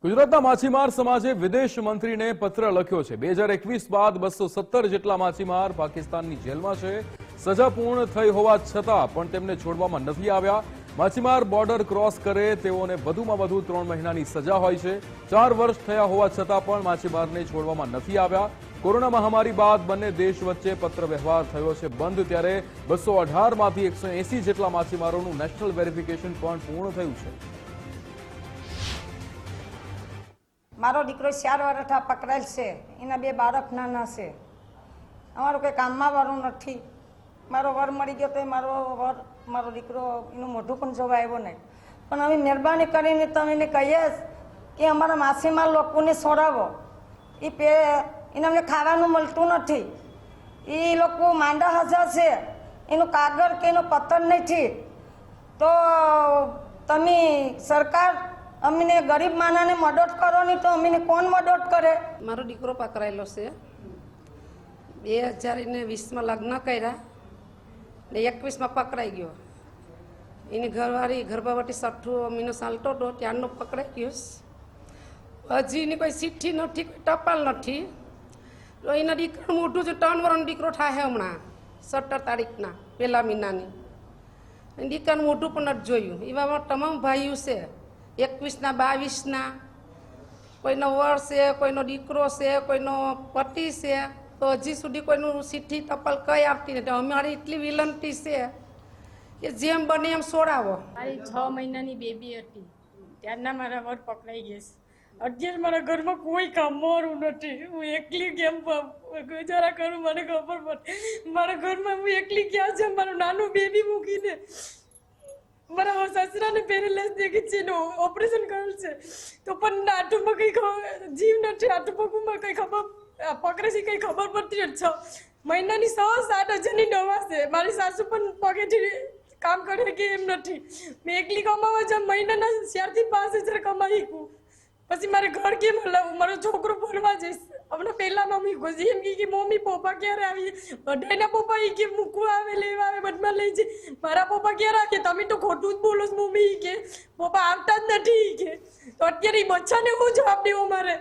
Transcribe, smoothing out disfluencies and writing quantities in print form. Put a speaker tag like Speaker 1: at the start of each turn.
Speaker 1: ગુજરાતના માછીમાર સમાજે વિદેશ મંત્રીને પત્ર લખ્યો છે। 2021 બાદ 217 જેટલા માછીમાર પાકિસ્તાનની જેલમાં છે। સજા પૂર્ણ થઈ હોવા છતાં પણ તેમને છોડવામાં નથી આવ્યા। માછીમાર બોર્ડર ક્રોસ કરે તેઓને વધુમાં વધુ 3 મહિનાની સજા હોય છે। 4 વર્ષ થયા હોવા છતાં પણ માછીમારને છોડવામાં નથી આવ્યા। કોરોના મહામારી બાદ બંને દેશ વચ્ચે પત્ર વ્યવહાર થયો છે બંધ, ત્યારે 218 માંથી 180 જેટલા માછીમારોનું નેશનલ વેરિફિકેશન પણ પૂર્ણ થયું છે।
Speaker 2: મારો દીકરો 4 વર્ષ પકડાયેલ છે, એના 2 બાળક નાના છે। અમારું કંઈ કામમાં વાળું નથી। મારો વર મળી ગયો તો મારો દીકરો એનું મોઢું પણ જોવા આવ્યો નહીં। પણ અમે મહેરબાની કરીને તમે એને કહીએ કે અમારા માછીમાર લોકોને છોડાવો। એને અમને ખાવાનું મળતું નથી। એ લોકો માંડા હજા છે, એનું કાગળ કે એનો પત્તર નથી। તો તમે સરકાર અમને ગરીબ માણસને મદદ કરો નહીં તો અમને કોણ મદદ કરે?
Speaker 3: મારો દીકરો પકડાયેલો છે। 2020માં લગ્ન કર્યા ને 21માં પકડાઈ ગયો। એની ઘરવાળી ગર્ભવતી 6 મહિનો ચાલતો હતો ત્યારનો પકડાઈ ગયો। હજી એની કોઈ ચિઠ્ઠી નથી, કોઈ ટપાલ નથી। તો એના દીકરાનું મોઢું જો 3 વર્ષનો દીકરો થાય હમણાં 17 તારીખના પહેલા મહિનાની, દીકરાનું મોઢું પણ નથી જોયું। એવા તમામ ભાઈઓ છે, 21ના 22ના, કોઈનો વર છે, કોઈનો દીકરો છે, કોઈનો પતિ છે, તો હજી સુધી કોઈનું ચિઠ્ઠી ટપાલ કઈ આપતી નથી। અમારી એટલી વિનંતી છે કે જેમ બને એમ છોડાવો।
Speaker 4: મારી 6 મહિનાની બેબી હતી ત્યારના મારા વર પકડાઈ ગયા છે। અત્યારે મારા ઘરમાં કોઈ કામવાળું નથી। હું એકલી કેમ ગુજારા કરું મને ખબર પડે। મારા ઘરમાં હું એકલી ક્યાં છે? મારું નાનું બેબી મૂકીને મારા સસરાને પેરેલાઇઝ થઈ ગઈ છે, એનું ઓપરેશન કરેલ છે, તો પણ આટુમાં કંઈ જીવ નથી। આટુ પગમાં કંઈ ખબર પકડે છે કંઈ ખબર પડતી નથી। 6 મહિનાની 6-7 હજારની દવા છે। મારી સાસુ પણ પગેથી કામ કરે કે એમ નથી। મેં એકલી કમાવા જાઉં, મહિનાના 4 થી 5 હજાર કમાઈ શકું। પછી મારે ઘર કેમ હલાવું? મારો છોકરો ભણવા જઈશ। હમણાં પહેલા મમ્મી ગોજી એમ કે મમ્મી પપ્પા ક્યારે આવી? બધાના પપ્પા એ કે મૂકવા આવે, લેવા આવે, બધમાં લઈ જાય। મારા પપ્પા ક્યારે આવે? તમે તો ખોટું જ બોલો છો મમ્મી, કે પપ્પા આવતા જ નથી કે। તો અત્યારે એ બચ્ચાને હું જવાબ દેવો મારે?